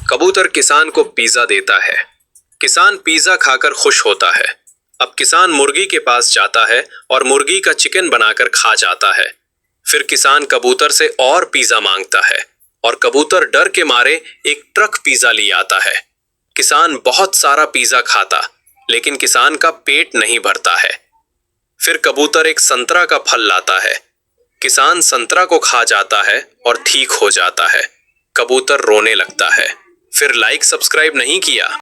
कबूतर किसान को पिज्जा देता है। किसान पिज्जा खाकर खुश होता है। अब किसान मुर्गी के पास जाता है और मुर्गी का चिकन बनाकर खा जाता है। फिर किसान कबूतर से और पिज्जा मांगता है और कबूतर डर के मारे एक ट्रक पिज्जा ले आता है। किसान बहुत सारा पिज्जा खाता, लेकिन किसान का पेट नहीं भरता है। फिर कबूतर एक संतरा का फल लाता है। किसान संतरा को खा जाता है और ठीक हो जाता है। कबूतर रोने लगता है। फिर लाइक सब्सक्राइब नहीं किया